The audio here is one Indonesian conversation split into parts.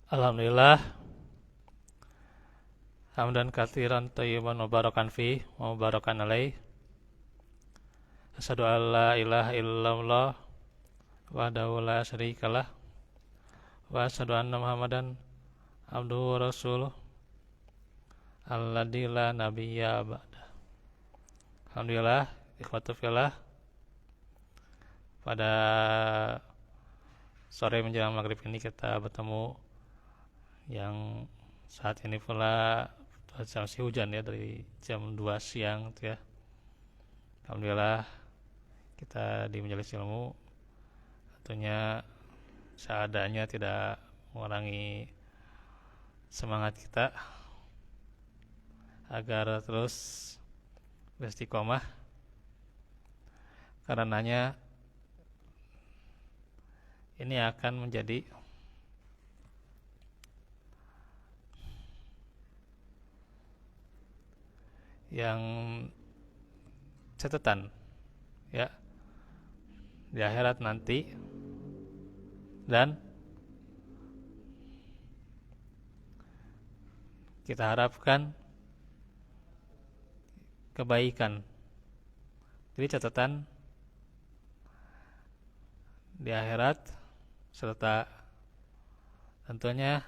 Alhamdulillah, hamdan katsiran thayyiban mubarakan fi wa mubarakan alaih. Asyhadu an la ilaha illallah wahdahu la syarikalah wa asyhadu anna Muhammadan abduhu wa rasuluh alladzi la nabiyya ba'da. Alhamdulillah, ikhwatu fillah, pada sore menjelang maghrib ini kita bertemu yang saat ini pula masih hujan ya, dari jam 2 siang ya. Alhamdulillah kita di majelis ilmu tentunya seadanya tidak mengurangi semangat kita agar terus beristiqomah, karenanya ini akan menjadi yang catatan ya di akhirat nanti, dan kita harapkan kebaikan. Jadi catatan di akhirat serta tentunya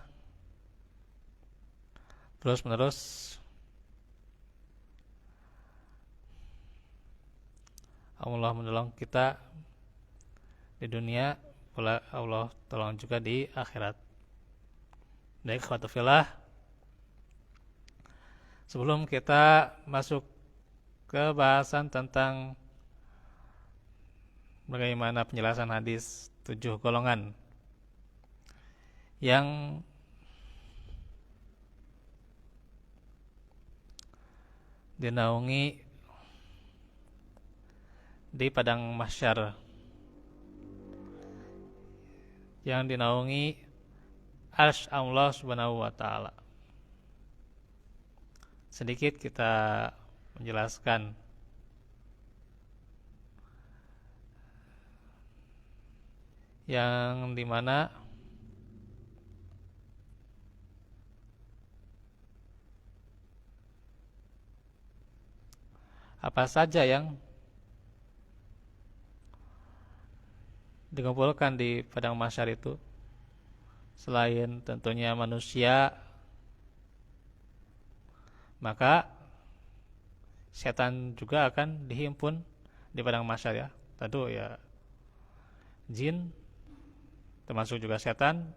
terus menerus Allah menolong kita di dunia, pula Allah tolong juga di akhirat. Baik, ikhwatu fillah, sebelum kita masuk ke bahasan tentang bagaimana penjelasan hadis 7 golongan yang dinaungi di padang mahsyar, yang dinaungi arsy Allah Subhanahu wa taala. Sedikit kita menjelaskan yang dimana apa saja yang dikumpulkan di padang mahsyar itu, selain tentunya manusia, maka setan juga akan dihimpun di padang mahsyar ya. Tentu ya, jin termasuk juga setan.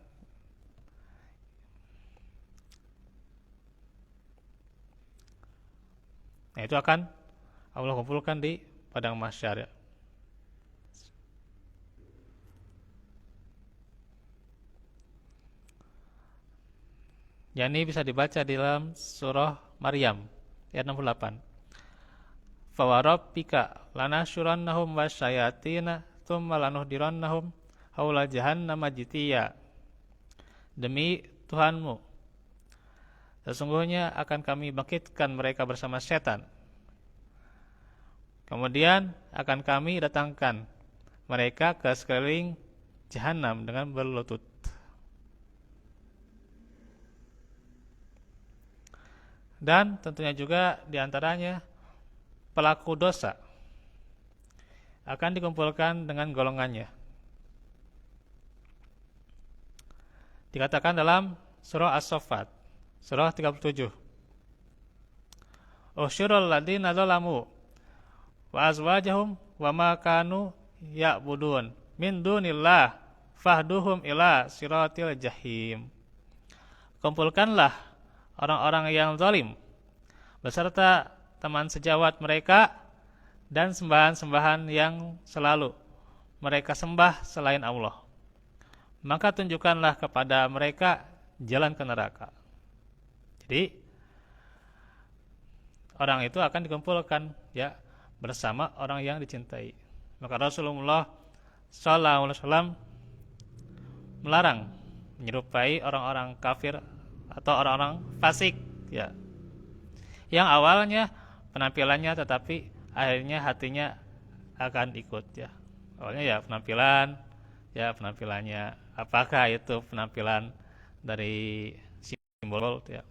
Nah, itu akan Allah kumpulkan di padang mahsyar ya. Yang ini bisa dibaca di dalam surah Maryam ayat 68. Fawarabbika lanasyurannahum wasyayatina tsumma lanuhdirannahum haula jahannama jithiya. Demi Tuhanmu, sesungguhnya akan kami bangkitkan mereka bersama setan, kemudian akan kami datangkan mereka ke sekeliling jahanam dengan berlutut. Dan tentunya juga diantaranya pelaku dosa akan dikumpulkan dengan golongannya. Dikatakan dalam surah As-Saffat, surah 37. Usyurul ladina zalamu wa azwajahum wa ma kanu ya'budun min dunillah fahduhum ila siratil jahim. Kumpulkanlah orang-orang yang zalim beserta teman sejawat mereka dan sembahan-sembahan yang selalu mereka sembah selain Allah, maka tunjukkanlah kepada mereka jalan ke neraka. Jadi orang itu akan dikumpulkan ya bersama orang yang dicintai. Maka Rasulullah SAW melarang menyerupai orang-orang kafir atau orang-orang fasik ya, yang awalnya penampilannya tetapi akhirnya hatinya akan ikut ya. Awalnya ya penampilannya, apakah itu penampilan dari simbol tuh ya.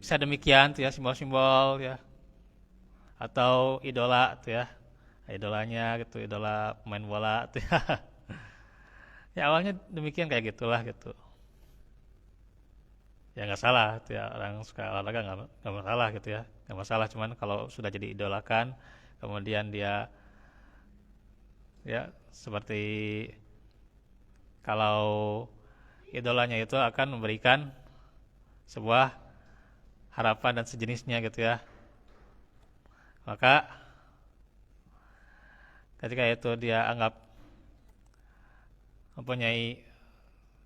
Bisa demikian tuh ya, simbol-simbol ya, atau idola tuh ya, idolanya gitu, idola pemain bola tuh ya. Ya awalnya demikian, kayak gitulah gitu. Ya nggak salah tuh ya, orang suka olahraga nggak masalah gitu ya, nggak masalah. Cuman kalau sudah jadi idolakan, kemudian dia ya seperti, kalau idolanya itu akan memberikan sebuah harapan dan sejenisnya gitu ya, maka ketika itu dia anggap mempunyai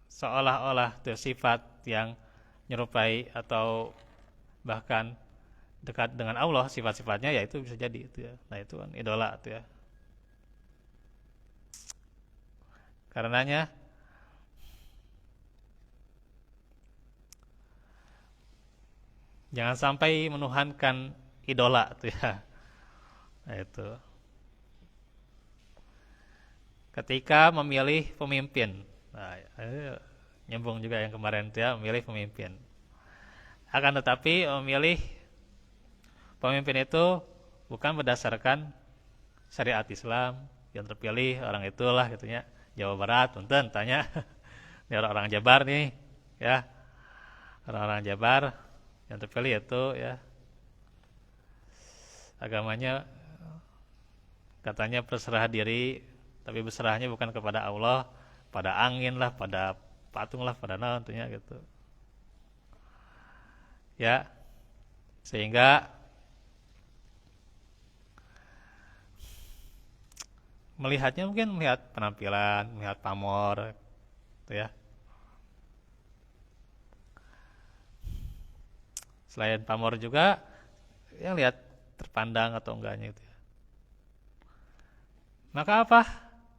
seolah-olah tuh sifat yang nyerupai atau bahkan dekat dengan Allah sifat-sifatnya, ya itu bisa jadi itu ya. Nah itu kan idola itu ya. Karenanya jangan sampai menuhankan idola itu ya. Nah itu ketika memilih pemimpin. Nah, nyambung juga yang kemarin itu ya, memilih pemimpin. Akan tetapi memilih pemimpin itu bukan berdasarkan syariat Islam, yang terpilih orang itulah gitunya. Jawa Barat, punten tanya. Ini orang-orang Jabar nih, ya. Orang-orang Jabar yang terpilih itu ya agamanya katanya berserah diri, tapi berserahnya bukan kepada Allah, pada angin lah, pada patung lah, pada naon tentunya gitu. Ya, sehingga melihatnya mungkin melihat penampilan, melihat pamor, gitu ya. Selain pamor juga yang lihat terpandang atau enggaknya gitu ya. Maka apa?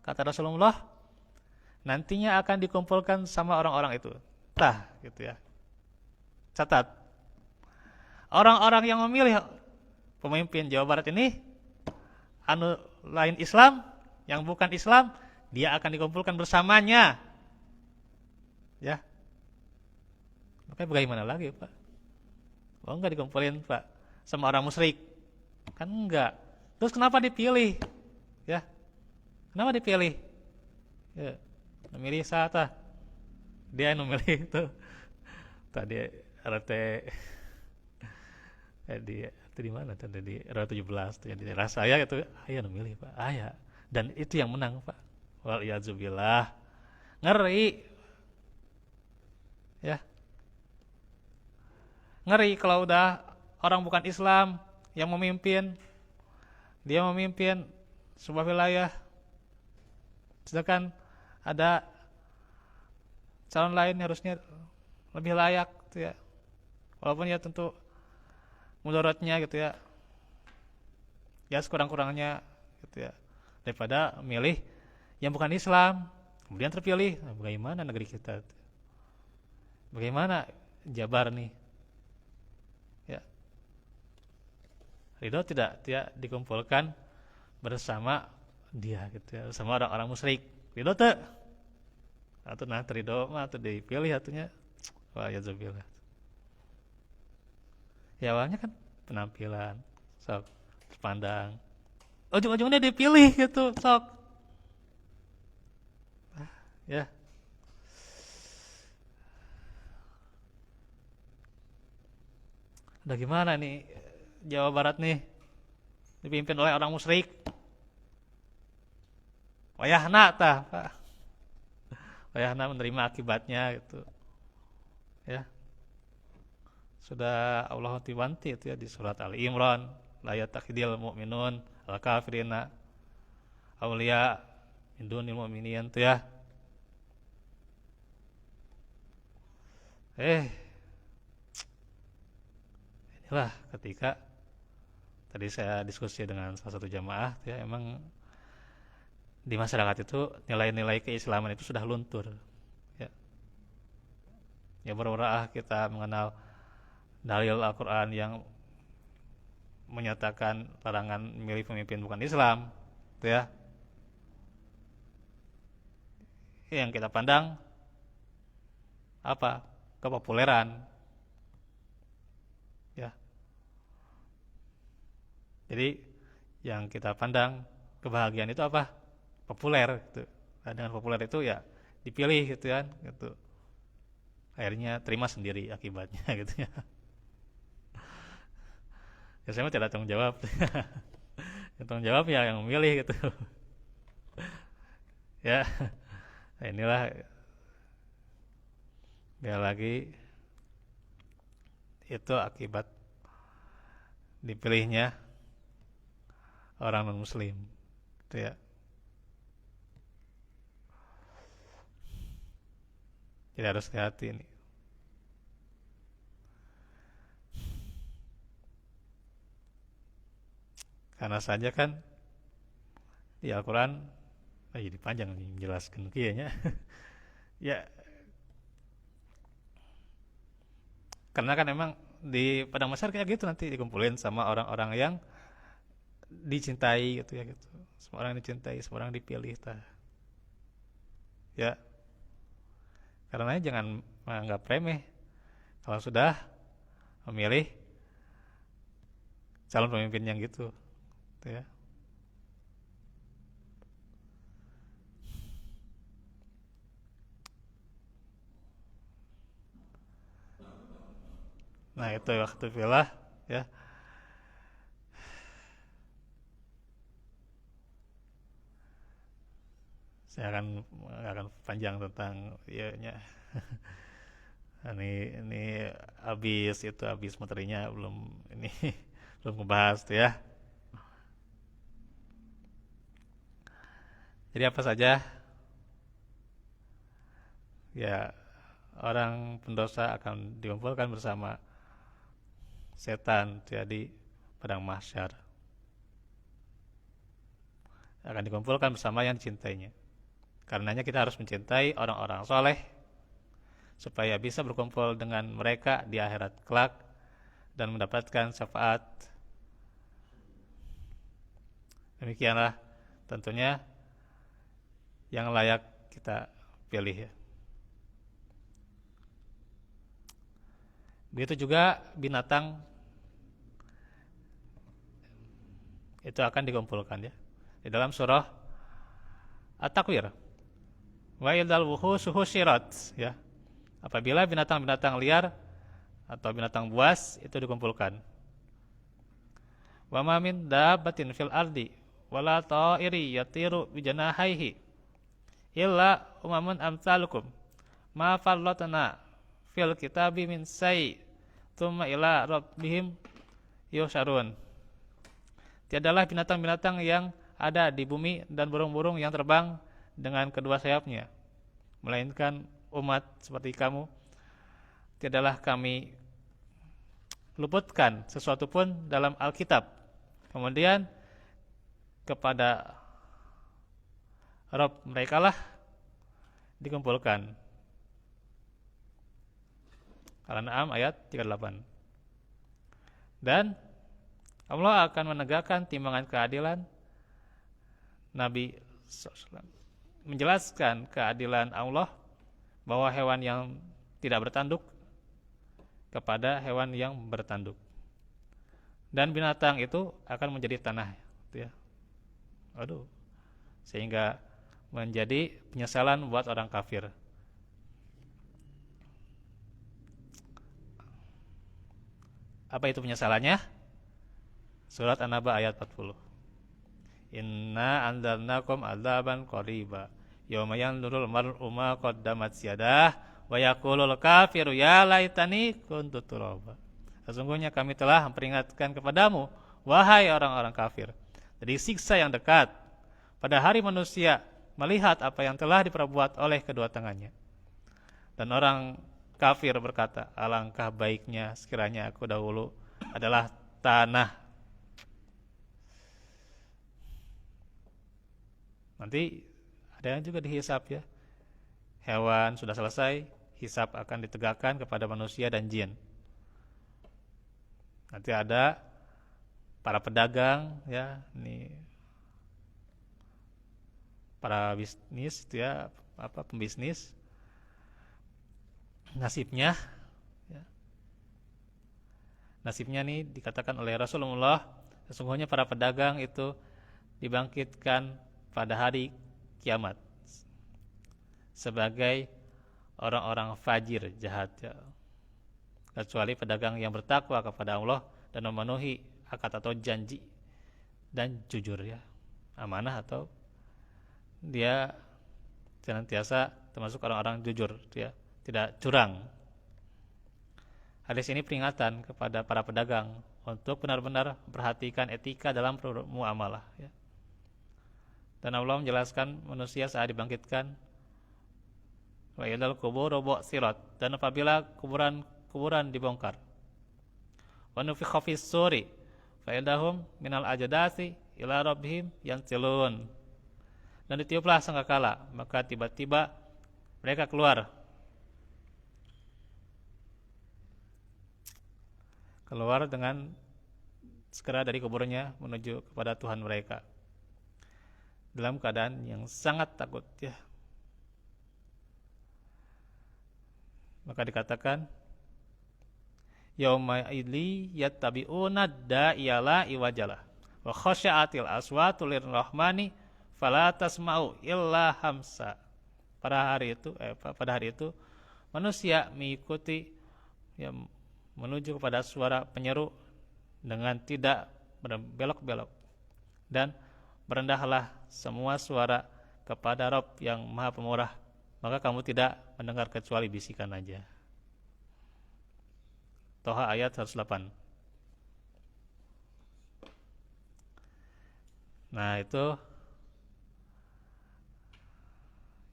Kata Rasulullah, nantinya akan dikumpulkan sama orang-orang itu. Tah, gitu ya. Catat. Orang-orang yang memilih pemimpin Jawa Barat ini anu lain Islam, yang bukan Islam, dia akan dikumpulkan bersamanya. Ya. Makanya bagaimana lagi, Pak? Oh, enggak dikumpulin, Pak, sama orang musyrik. Kan enggak. Terus kenapa dipilih? Ya. Kenapa dipilih? Ya. Memilih saat dia yang memilih itu. Tadi RT di mana tadi di RW 17 tuh yang di daerah saya itu, ayah memilih Pak, ayah, dan itu yang menang Pak. Wal iazubillah, ngeri ya, ngeri kalau udah orang bukan Islam yang memimpin, dia memimpin sebuah wilayah, sedangkan ada calon lain harusnya lebih layak gitu ya, walaupun ya tentu mudaratnya gitu ya, ya sekurang-kurangnya gitu ya, daripada milih yang bukan Islam kemudian terpilih. Nah, bagaimana negeri kita, bagaimana Jabar nih ya, ridho tidak dikumpulkan bersama dia gitu ya, sama orang-orang musyrik, ridho tuh atau nah ridho mah atau dipilih atunya, wah ya zabillah. Ya awalnya kan penampilan sok terpandang, ujung-ujungnya dipilih gitu sok ya. Udah gimana nih Jawa Barat nih dipimpin oleh orang musyrik, wayahna tah Pak, wayahna menerima akibatnya gitu ya. Sudah Allah wanti itu ya di surat Ali Imran, la yattakhidil mu'minun al kafirina auliya min dunil mu'minin tuh ya. Inilah ketika tadi saya diskusi dengan salah satu jamaah ya, emang di masyarakat itu nilai-nilai keislaman itu sudah luntur ya. Ya baru kita mengenal dalil Al-Quran yang menyatakan larangan memilih pemimpin bukan Islam, gitu ya. yang kita pandang apa? Kepopuleran. Ya. Jadi yang kita pandang kebahagiaan itu apa? Populer gitu. Nah, dengan populer itu ya dipilih gitu kan, gitu. Akhirnya terima sendiri akibatnya gitu ya. Ya saya mah tidak tanggung jawab. Yang tanggung jawab ya yang memilih gitu. Ya, nah inilah dia lagi itu akibat dipilihnya orang non muslim gitu ya. Jadi harus hati-hati ini. Karena saja kan di Al-Quran jadi panjang nih menjelaskan kayaknya. Ya, karena kan emang di padang mahsyar kayak gitu nanti dikumpulin sama orang-orang yang dicintai gitu ya gitu. Semua orang dicintai, semua orang dipilih tah. Ya, karena jangan menganggap remeh kalau sudah memilih calon pemimpin yang gitu, gitu ya. Nah itu waktu filah ya. Saya akan panjang tentang ianya. Ini habis materinya belum ini belum ngebahas tuh ya. Jadi apa saja ya orang pendosa akan dikumpulkan bersama setan jadi padang mahsyar, akan dikumpulkan bersama yang dicintainya. Karenanya kita harus mencintai orang-orang soleh supaya bisa berkumpul dengan mereka di akhirat kelak dan mendapatkan syafaat. Demikianlah tentunya yang layak kita pilih ya. Begitu juga binatang itu akan dikumpulkan ya. Di dalam surah At-Takwir. Wa idal wuhushu husyirat ya. Apabila binatang-binatang liar atau binatang buas itu dikumpulkan. Wa ma min dabbatin fil ardi wala ta'iri yatiru bijanahaihi illa umamun amsalukum ma farratna fil kitabi min say tsumma ila rabbihim yusyarun. Tiadalah binatang-binatang yang ada di bumi dan burung-burung yang terbang dengan kedua sayapnya, melainkan umat seperti kamu. Tiadalah kami luputkan sesuatu pun dalam Alkitab. Kemudian kepada Rabb mereka lah dikumpulkan. Al-An'am ayat 38. Dan Allah akan menegakkan timbangan keadilan. Nabi SAW menjelaskan keadilan Allah bahwa hewan yang tidak bertanduk kepada hewan yang bertanduk. Dan binatang itu akan menjadi tanah gitu ya. Aduh. Sehingga menjadi penyesalan buat orang kafir. Apa itu penyesalannya? Surat An-Naba ayat 40. Inna anzalnakum adzaban qariba yauma yanzurul mar'u ma qaddamat yadah wa yaqulul kafiru ya laitani kuntu turaba. Sesungguhnya kami telah memperingatkan kepadamu wahai orang-orang kafir dari siksa yang dekat pada hari manusia melihat apa yang telah diperbuat oleh kedua tangannya. Dan orang kafir berkata, alangkah baiknya sekiranya aku dahulu adalah tanah. Nanti ada yang juga dihisap ya. Hewan sudah selesai, hisap akan ditegakkan kepada manusia dan jin. Nanti ada para pedagang ya, ini para bisnis itu ya, pembisnis, nasibnya ya, nasibnya nih dikatakan oleh Rasulullah, sesungguhnya para pedagang itu dibangkitkan pada hari kiamat sebagai orang-orang fajir, jahat ya. Kecuali pedagang yang bertakwa kepada Allah dan memenuhi akad atau janji dan jujur ya, amanah, atau dia senantiasa termasuk orang-orang jujur ya, tidak curang. Hadis ini peringatan kepada para pedagang untuk benar-benar memperhatikan etika dalam muamalah ya. Dan Allah menjelaskan manusia saat dibangkitkan, wa idal qubur bu'thirat, dan apabila kuburan dibongkar, wa nufikha fis suri fa idahum minal ajdasi ila rabbihim yansilun, dan ditiuplah sangkakala, maka tiba-tiba mereka keluar dengan segera dari kuburnya menuju kepada Tuhan mereka dalam keadaan yang sangat takut ya. Maka dikatakan yauma idli yattabi'una da'iyala iwajalah wa khasya'atil aswatu lirrahmani fala tasma'u illa hamsa. Pada hari itu manusia mengikuti ya, menuju kepada suara penyeru dengan tidak berbelok-belok, dan berendahlah semua suara kepada Rabb yang Maha Pemurah, maka kamu tidak mendengar kecuali bisikan aja. Toha ayat 108. Nah, itu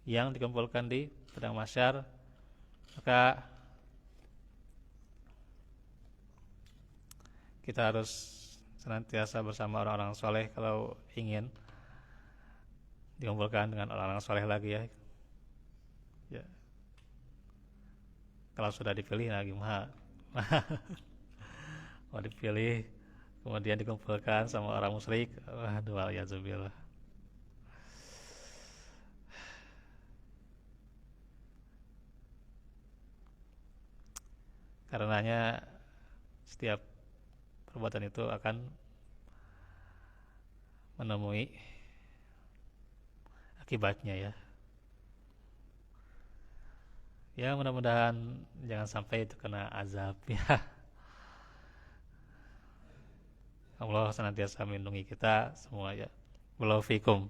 yang dikumpulkan di padang mahsyar. Maka kita harus senantiasa bersama orang-orang soleh kalau ingin dikumpulkan dengan orang-orang soleh lagi ya. Ya. Kalau sudah dipilih lagi mah mau dipilih kemudian dikumpulkan sama orang musyrik, waduh waliyadzubillah. Karenanya setiap perbuatan itu akan menemui akibatnya ya. Ya mudah-mudahan jangan sampai itu kena azab ya. Allah senantiasa melindungi kita semua ya. Wallahu fikum.